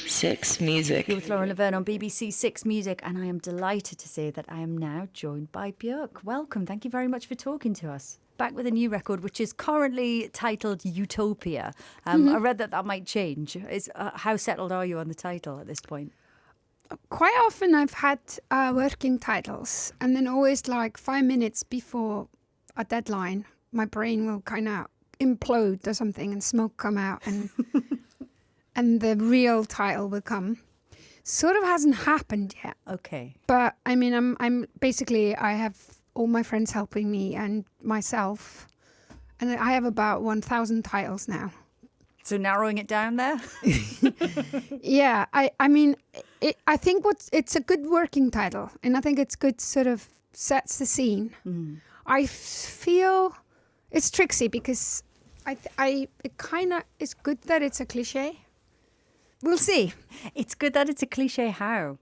Six Music. You're with Lauren Laverne on BBC Six Music, and I am delighted to say that I am now joined by Björk. Welcome. Thank you very much for talking to us. Back with a new record, which is currently titled Utopia. I read that might change. How settled are you on the title at this point? Quite often I've had working titles, and then always like 5 minutes before a deadline, my brain will kind of implode or something and smoke come out and and the real title will come. Sort of hasn't happened yet. Okay. But I mean, I'm basically, I have all my friends helping me and myself, and I have about 1,000 titles now. So narrowing it down there? Yeah, I mean, I think it's a good working title, and I think it's good, sort of sets the scene. I feel it's tricksy because it kind of is good that it's a cliche. We'll see. It's good that it's a cliche. How?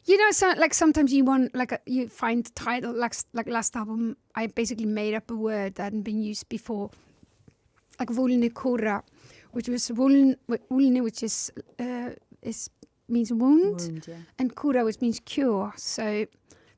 You know, so like sometimes you want you find a title like last album. I basically made up a word that hadn't been used before, like vulne kura, which was vulne, which is means wound, Yeah. and kura, which means cure. So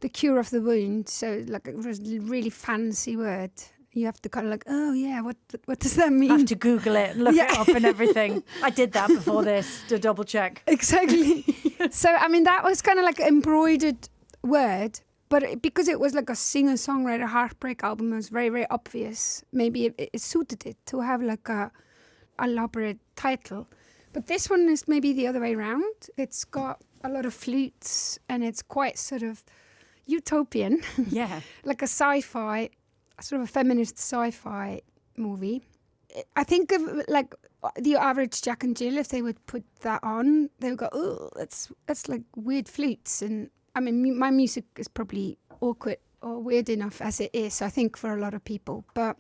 the cure of the wound. So like it was a really fancy word. You have to kind of like, oh yeah, what does that mean? I have to Google it, look it up and everything. I did that before this to double check. Exactly. So, I mean, that was kind of like an embroidered word, but because it was like a singer-songwriter heartbreak album, it was very, very obvious. Maybe it suited it to have like a elaborate title. But this one is maybe the other way around. It's got a lot of flutes and it's quite sort of utopian. Yeah. Like a sci-fi, sort of a feminist sci-fi movie. I think of like the average Jack and Jill, if they would put that on, they would go, oh, that's like weird flutes. And I mean, my music is probably awkward or weird enough as it is, I think, for a lot of people. But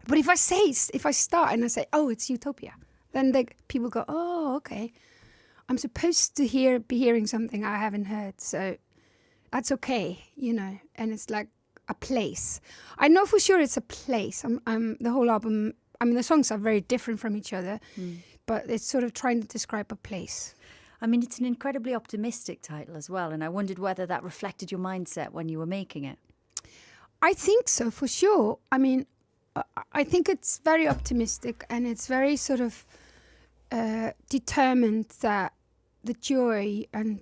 if I start and I say, oh, it's Utopia, then people go, oh, okay. I'm supposed to be hearing something I haven't heard. So that's okay, you know. And it's like a place. I know for sure it's a place. The whole album, I mean, the songs are very different from each other, but it's sort of trying to describe a place. I mean, it's an incredibly optimistic title as well, and I wondered whether that reflected your mindset when you were making it. I think so, for sure. I mean, I think it's very optimistic, and it's very sort of determined that the joy and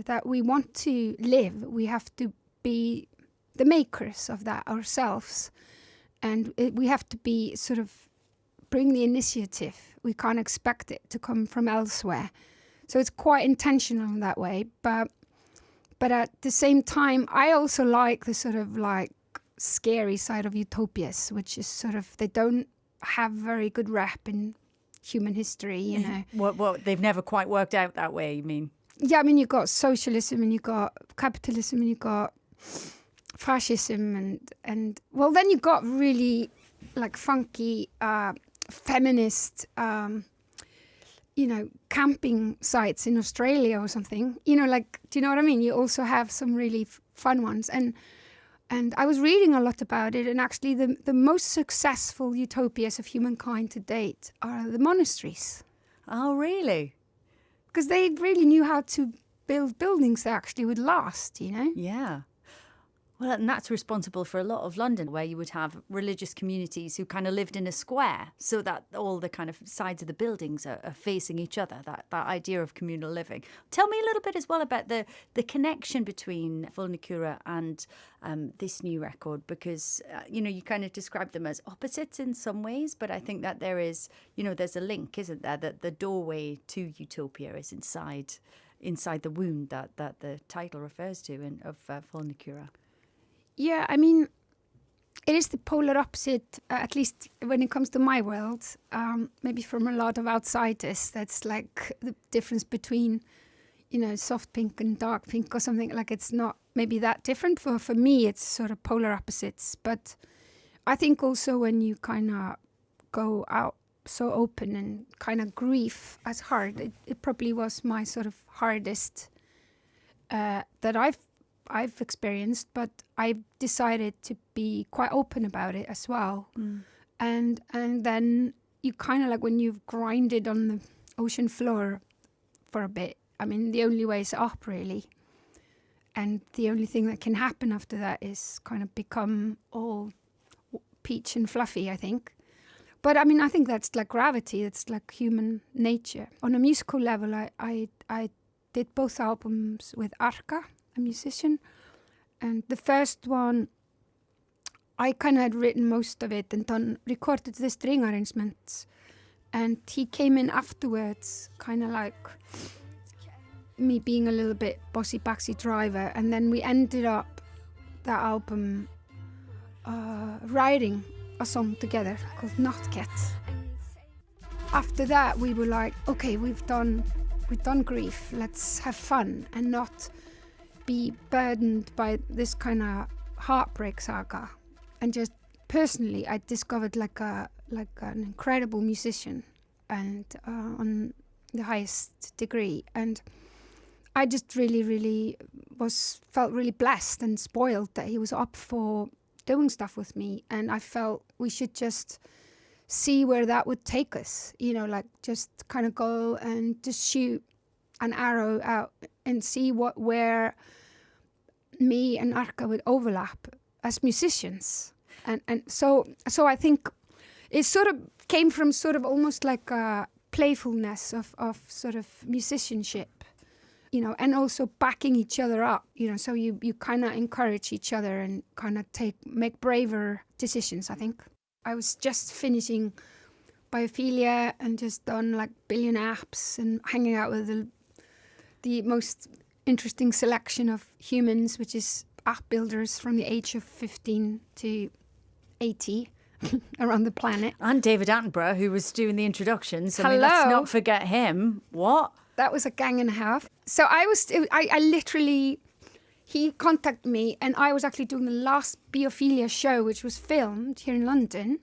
that we want to live, we have to be the makers of that ourselves, and we have to be sort of bring the initiative. We can't expect it to come from elsewhere, so it's quite intentional in that way. But at the same time, I also like the sort of like scary side of utopias, which is sort of, they don't have very good rep in human history, you know. Well, they've never quite worked out that way, you mean? Yeah, I mean, you've got socialism and you've got capitalism and you've got fascism and well, then you got really like funky feminist camping sites in Australia or something, you know, like, do you know what I mean? You also have some really fun ones, and I was reading a lot about it, and actually the most successful utopias of humankind to date are the monasteries. Oh, really? Because they really knew how to build buildings that actually would last, you know? Yeah. Well, and that's responsible for a lot of London, where you would have religious communities who kind of lived in a square, so that all the kind of sides of the buildings are facing each other, that idea of communal living. Tell me a little bit as well about the connection between Vulnicura and this new record, because, you kind of describe them as opposites in some ways, but I think that there is, there's a link, isn't there, that the doorway to utopia is inside the wound that the title refers to of Vulnicura. Yeah, I mean, it is the polar opposite, at least when it comes to my world. Maybe from a lot of outsiders, that's like the difference between, soft pink and dark pink or something. Like, it's not maybe that different. For me, it's sort of polar opposites. But I think also when you kind of go out so open and kind of grief as hard, it probably was my sort of hardest that I've experienced, but I've decided to be quite open about it as well. And then you kind of like, when you've grinded on the ocean floor for a bit. I mean, the only way is up, really. And the only thing that can happen after that is kind of become all peach and fluffy, I think. But I mean, I think that's like gravity. It's like human nature. On a musical level, I did both albums with Arka, a musician. And the first one, I kind of had written most of it and recorded the string arrangements. And he came in afterwards, kind of like me being a little bit bossy backseat driver. And then we ended up that album writing a song together called Not Cat. After that, we were like, okay, we've done grief. Let's have fun and not be burdened by this kind of heartbreak saga. And just personally, I discovered like an incredible musician, and on the highest degree. And I just really felt really blessed and spoiled that he was up for doing stuff with me, and I felt we should just see where that would take us, like just kind of go and just shoot an arrow out and see where me and Arka would overlap as musicians. And so I think it sort of came from sort of almost like a playfulness of sort of musicianship, and also backing each other up, so you kind of encourage each other and kind of make braver decisions, I think. I was just finishing biophilia and just done like billion apps and hanging out with the most interesting selection of humans, which is app builders from the age of 15 to 80 around the planet. And David Attenborough, who was doing the introductions. I mean, let's not forget him. What? That was a gang and a half. So I literally, he contacted me, and I was actually doing the last Biophilia show, which was filmed here in London.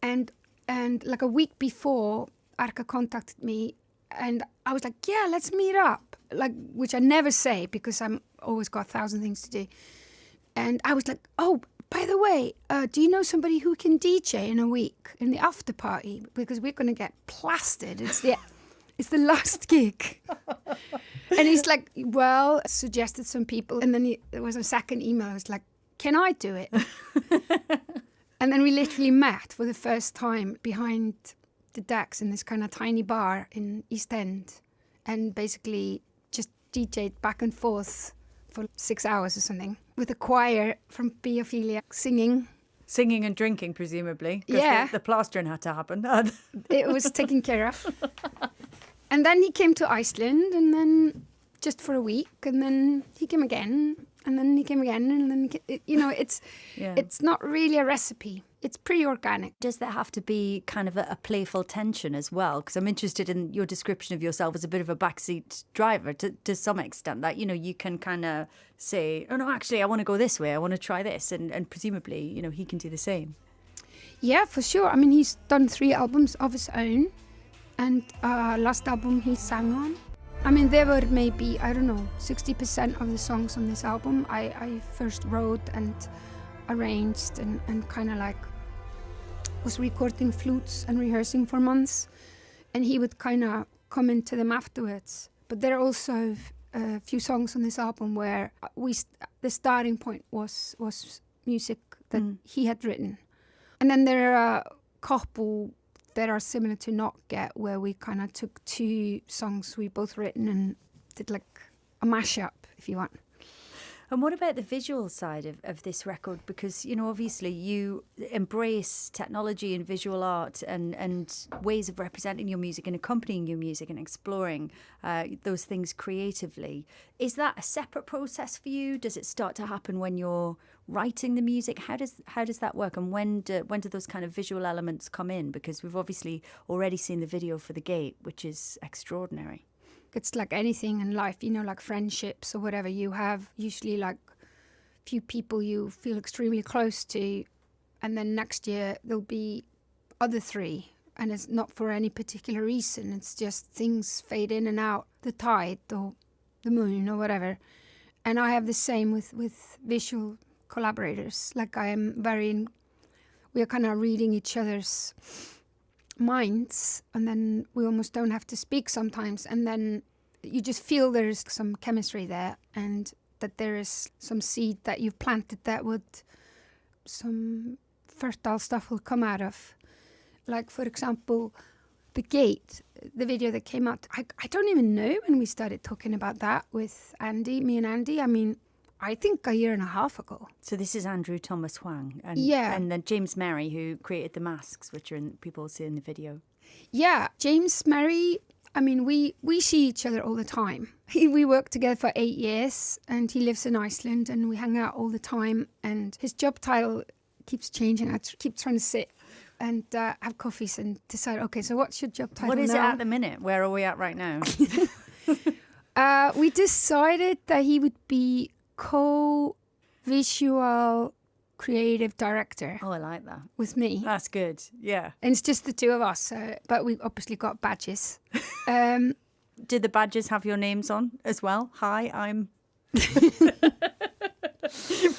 And like a week before, Arka contacted me, and I was like, yeah, let's meet up. Like, which I never say because I'm always got 1,000 things to do. And I was like, oh, by the way, do you know somebody who can DJ in a week in the after party? Because we're going to get plastered. It's the last gig. And he's like, well, suggested some people. And then there was a second email. I was like, can I do it? And then we literally met for the first time behind the decks in this kind of tiny bar in East End. And basically just DJ'd back and forth for 6 hours or something with a choir from Biophilia singing. Singing and drinking, presumably. Yeah. The plastering had to happen. It was taken care of. And then he came to Iceland, and then just for a week, and then he came again, and then he came again, and then, it's not really a recipe. It's pretty organic. Does there have to be kind of a playful tension as well? Because I'm interested in your description of yourself as a bit of a backseat driver to some extent, that, you can kind of say, oh, no, actually, I want to go this way. I want to try this. And presumably, he can do the same. Yeah, for sure. I mean, he's done 3 albums of his own. And last album he sang on. I mean, there were maybe, 60% of the songs on this album I first wrote and arranged and kind of like was recording flutes and rehearsing for months. And he would kind of come into them afterwards. But there are also a few songs on this album where the starting point was music that he had written. And then there are a couple that are similar to Not Get, where we kind of took 2 songs we both written and did like a mashup, if you want. And what about the visual side of this record? Because, obviously you embrace technology and visual art and ways of representing your music and accompanying your music and exploring those things creatively. Is that a separate process for you? Does it start to happen when you're writing the music? How does that work? And when do those kind of visual elements come in? Because we've obviously already seen the video for The Gate, which is extraordinary. It's like anything in life, like friendships or whatever. You have usually like few people you feel extremely close to, and then next year there'll be other 3, and it's not for any particular reason. It's just things fade in and out, the tide or the moon or whatever. And I have the same with visual collaborators. Like we are kind of reading each other's minds, and then we almost don't have to speak sometimes, and then you just feel there's some chemistry there, and that there is some seed that you've planted that would, some fertile stuff will come out of. Like, for example, The Gate, the video that came out. I don't even know when we started talking about that with Andy, me and Andy. I mean, I think a year and a half ago. So this is Andrew Thomas Hwang and, Yeah. and then James Merry, who created the masks, which are people see in the video. Yeah, James Merry, I mean, we see each other all the time. We worked together for 8 years, and he lives in Iceland, and we hang out all the time. And his job title keeps changing. I keep trying to sit and have coffees and decide, okay, so what's your job title What is now? it at the minute? Where are we at right now? We decided that he would be co-visual creative director Oh, I like that. with me. That's good. Yeah. And it's just the two of us, but we obviously got badges. Did the badges have your names on as well? Hi, I'm...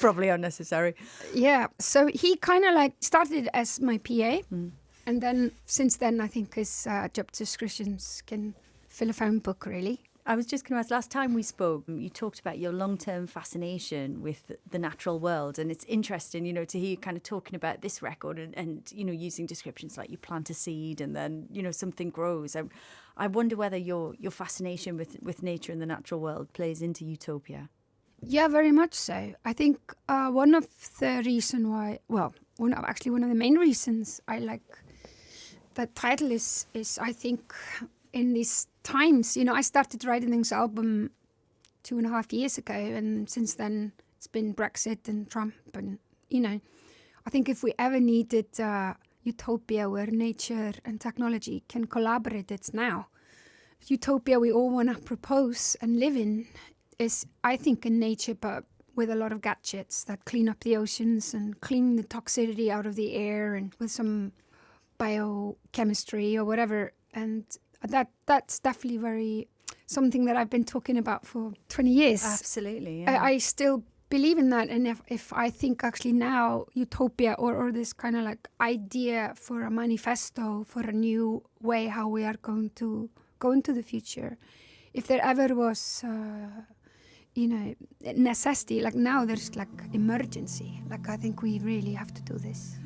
Probably unnecessary. Yeah, so he kind of like started as my PA, and then since then I think his job descriptions can fill a phone book, really. I was just going to ask, last time we spoke, you talked about your long-term fascination with the natural world, and it's interesting, you know, to hear you kind of talking about this record and you know, using descriptions like you plant a seed and then, you know, something grows. I wonder whether your fascination with nature and the natural world plays into Utopia. Yeah, very much so. I think one of the one of the main reasons I like that title is I think in these times, you know, I started writing this album 2.5 years ago, and since then it's been Brexit and Trump, and you know, I think if we ever needed utopia where nature and technology can collaborate, it's now. Utopia we all want to propose and live in is, I think, in nature, but with a lot of gadgets that clean up the oceans and clean the toxicity out of the air, and with some biochemistry or whatever. And that's definitely very something that I've been talking about for 20 years. Absolutely, yeah. I still believe in that. And if I think actually now utopia or this kind of like idea for a manifesto for a new way how we are going to go into the future, if there ever was you know, necessity, like now there's like emergency, like I think we really have to do this.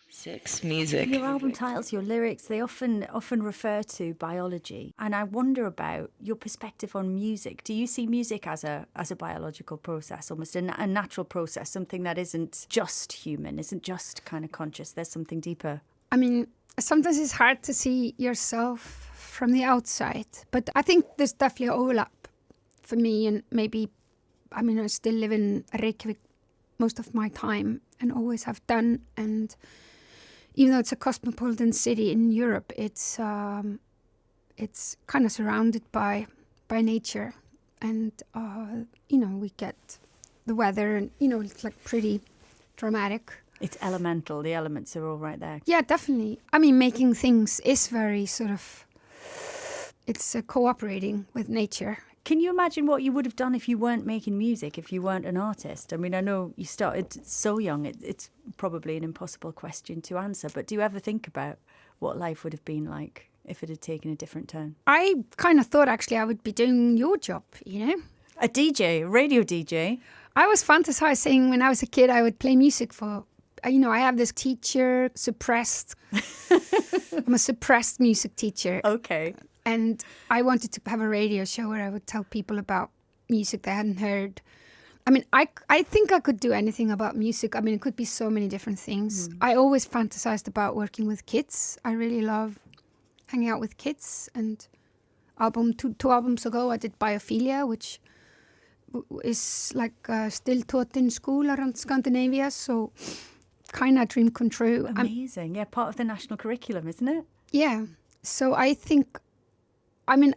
Six music. Your album titles, your lyrics, they often refer to biology, and I wonder about your perspective on music. Do you see music as a biological process, almost a natural process, something that isn't just human, isn't just kind of conscious? There's something deeper. I mean, sometimes it's hard to see yourself from the outside, but I think there's definitely an overlap for me, and maybe, I mean, I still live in Reykjavik most of my time and always have done, and even though it's a cosmopolitan city in Europe, it's kind of surrounded by nature, and you know, we get the weather, and you know, it's like pretty dramatic. It's elemental. The elements are all right there. Yeah, definitely. I mean, making things is very sort of, it's cooperating with nature. Can you imagine what you would have done if you weren't making music, if you weren't an artist? I mean, I know you started so young. It's probably an impossible question to answer, but do you ever think about what life would have been like if it had taken a different turn? I kind of thought actually I would be doing your job, you know? A DJ, a radio DJ? I was fantasizing when I was a kid I would play music for, you know, I have this teacher, suppressed. I'm a suppressed music teacher. Okay. And I wanted to have a radio show where I would tell people about music they hadn't heard. I mean, I think I could do anything about music. I mean, it could be so many different things. I always fantasized about working with kids. I really love hanging out with kids. And two albums ago, I did Biophilia, which is like still taught in school around Scandinavia. So kind of dream come true. Amazing. Yeah, part of the national curriculum, isn't it? Yeah. So I think, I mean,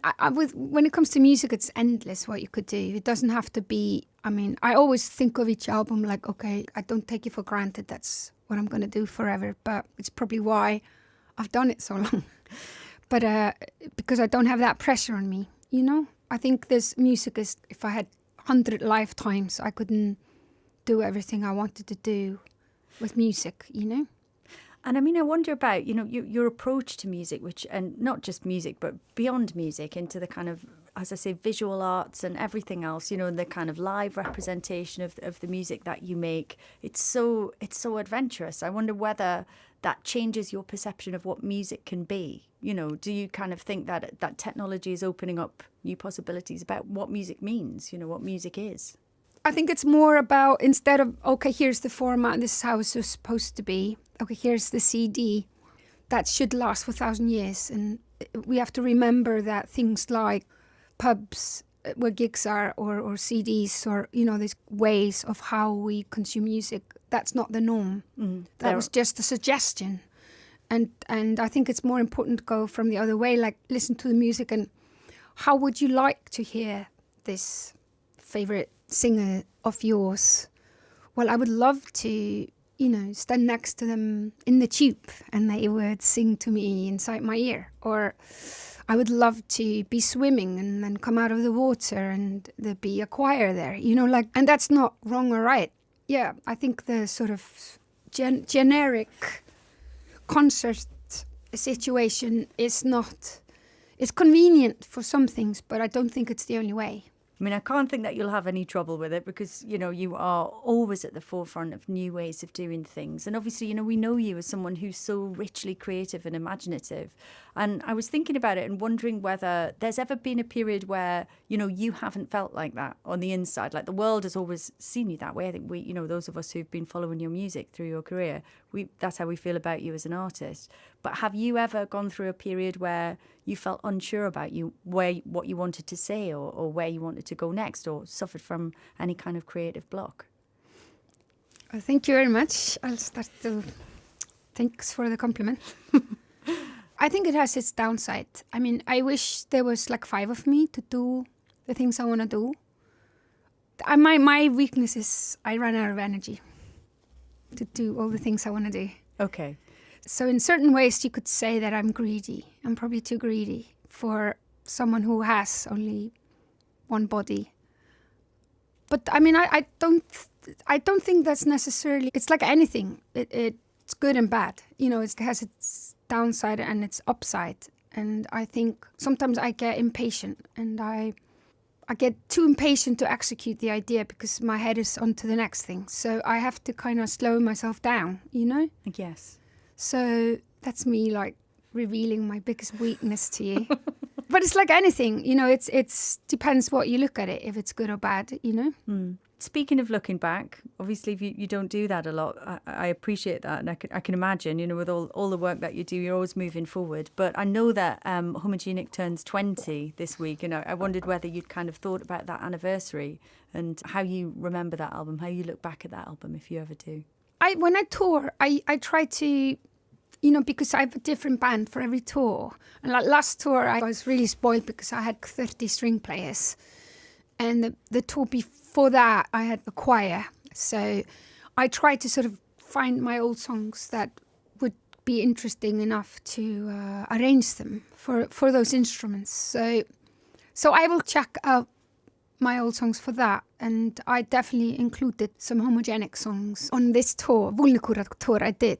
when it comes to music, it's endless what you could do. It doesn't have to be, I mean, I always think of each album like, okay, I don't take it for granted. That's what I'm going to do forever. But it's probably why I've done it so long. But because I don't have that pressure on me, you know? I think this music is, if I had 100 lifetimes, I couldn't do everything I wanted to do with music, you know? And I mean, I wonder about, your approach to music, and not just music, but beyond music, into the kind of, as I say, visual arts and everything else, the kind of live representation of the music that you make. It's so adventurous. I wonder whether that changes your perception of what music can be. Do you kind of think that technology is opening up new possibilities about what music means, what music is? I think it's more about, instead of, okay, here's the format, this is how it's supposed to be. Okay, here's the CD. That should last for 1,000 years. And we have to remember that things like pubs where gigs are, or CDs, or, these ways of how we consume music, that's not the norm. That was just a suggestion. And I think it's more important to go from the other way, like listen to the music and how would you like to hear this favorite singer of yours? Well, I would love to, stand next to them in the tube and they would sing to me inside my ear. Or I would love to be swimming and then come out of the water and there'd be a choir there, and that's not wrong or right. Yeah, I think the sort of generic concert situation is not, it's convenient for some things, but I don't think it's the only way. I mean, I can't think that you'll have any trouble with it because, you are always at the forefront of new ways of doing things. And obviously, we know you as someone who's so richly creative and imaginative. And I was thinking about it and wondering whether there's ever been a period where, you haven't felt like that on the inside. Like the world has always seen you that way. I think we, those of us who've been following your music through your career, that's how we feel about you as an artist. But have you ever gone through a period where you felt unsure about what you wanted to say or where you wanted to go next, or suffered from any kind of creative block? Thank you very much. I'll start to... Thanks for the compliment. I think it has its downside. I mean, I wish there was like 5 of me to do the things I want to do. My weakness is I run out of energy to do all the things I want to do. Okay. So in certain ways, you could say that I'm greedy. I'm probably too greedy for someone who has only one body. But I mean, I don't think that's necessarily. It's like anything. It's good and bad. It has its downside and its upside. And I think sometimes I get impatient, and I get too impatient to execute the idea because my head is on to the next thing. So I have to kind of slow myself down. Yes. So that's me like revealing my biggest weakness to you. But it's like anything, it's depends what you look at it, if it's good or bad, Speaking of looking back, obviously you don't do that a lot. I appreciate that, and I can imagine, with all the work that you do, you're always moving forward. But I know that Homogenic turns 20 this week, and I wondered whether you'd kind of thought about that anniversary and how you remember that album, how you look back at that album, if you ever do. When I tour, I try to, because I have a different band for every tour. And like last tour, I was really spoiled because I had 30 string players. And the tour before that, I had the choir. So I tried to sort of find my old songs that would be interesting enough to arrange them for those instruments. So I will check out my old songs for that. And I definitely included some Homogenic songs on this tour, Vulnikura tour I did,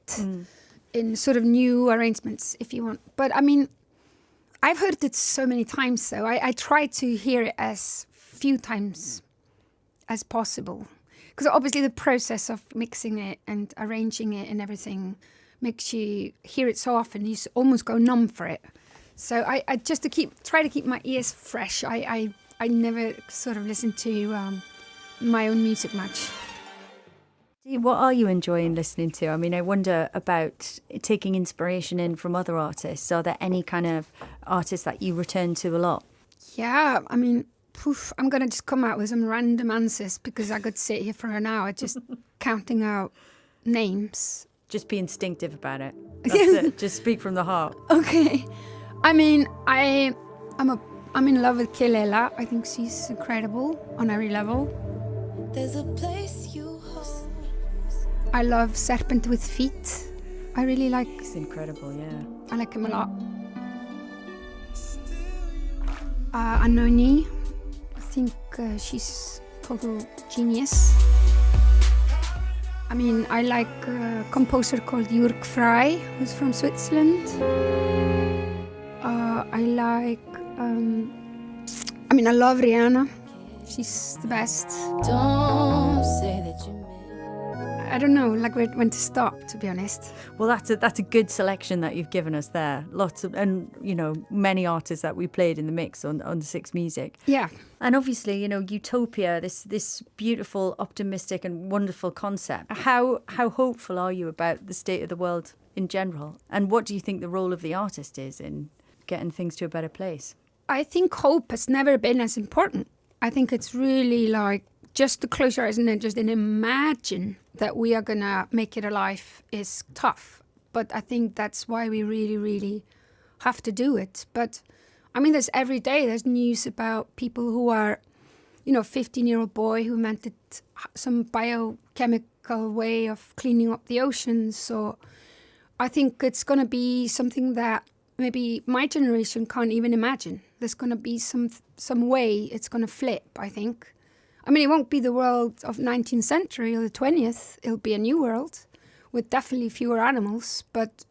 in sort of new arrangements, if you want. But I mean, I've heard it so many times, so I try to hear it as few times as possible. Because obviously the process of mixing it and arranging it and everything makes you hear it so often, you almost go numb for it. So I just try to keep my ears fresh. I never sort of listen to my own music much. What are you enjoying listening to? I mean, I wonder about taking inspiration in from other artists. Are there any kind of artists that you return to a lot? Yeah, I mean, I'm going to just come out with some random answers because I could sit here for an hour just counting out names. Just be instinctive about it. That's it. Just speak from the heart. Okay. I mean, I'm in love with Kelela. I think she's incredible on every level. There's a place you host. I love Serpent with Feet. I really like. It's incredible, yeah. I like him a lot. Anoni. I think she's total genius. I mean, I like a composer called Björk who's from Switzerland. I love Rihanna. She's the best. Don't say that you I don't know, like when to stop, to be honest. Well, that's a good selection that you've given us there. Lots of, and many artists that we played in the mix on the Six Music. Yeah. And obviously, Utopia, this beautiful, optimistic and wonderful concept. How hopeful are you about the state of the world in general? And what do you think the role of the artist is in getting things to a better place? I think hope has never been as important. I think it's really like just to close your eyes and then just imagine that we are going to make it alive is tough. But I think that's why we really, really have to do it. But I mean, every day there's news about people who are, 15-year-old boy who invented some biochemical way of cleaning up the oceans. So I think it's going to be something that maybe my generation can't even imagine. There's going to be some way it's going to flip, I think. I mean, it won't be the world of 19th century or the 20th. It'll be a new world with definitely fewer animals. But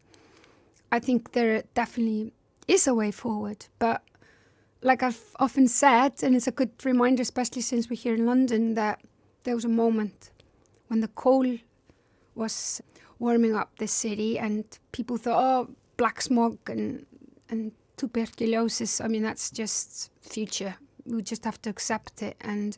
I think there definitely is a way forward. But like I've often said, and it's a good reminder, especially since we're here in London, that there was a moment when the coal was warming up this city and people thought, oh, black smog and tuberculosis. I mean, that's just future. We just have to accept it. And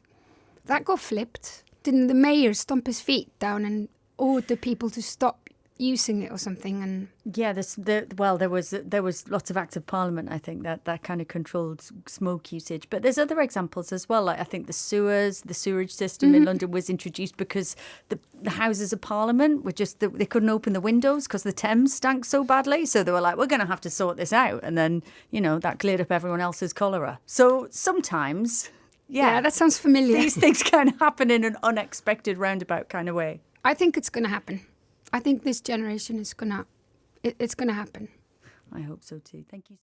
that got flipped. Didn't the mayor stomp his feet down and order people to stop using it or something? And yeah, there was lots of acts of parliament, I think, that kind of controlled smoke usage. But there's other examples as well. Like I think the sewerage system in London was introduced because the Houses of Parliament were just they couldn't open the windows because the Thames stank so badly. So they were like, we're going to have to sort this out, and then that cleared up everyone else's cholera. So sometimes. Yeah, that sounds familiar. These things kind of happen in an unexpected roundabout kind of way. I think it's going to happen. I think this generation is it's going to happen. I hope so too. Thank you.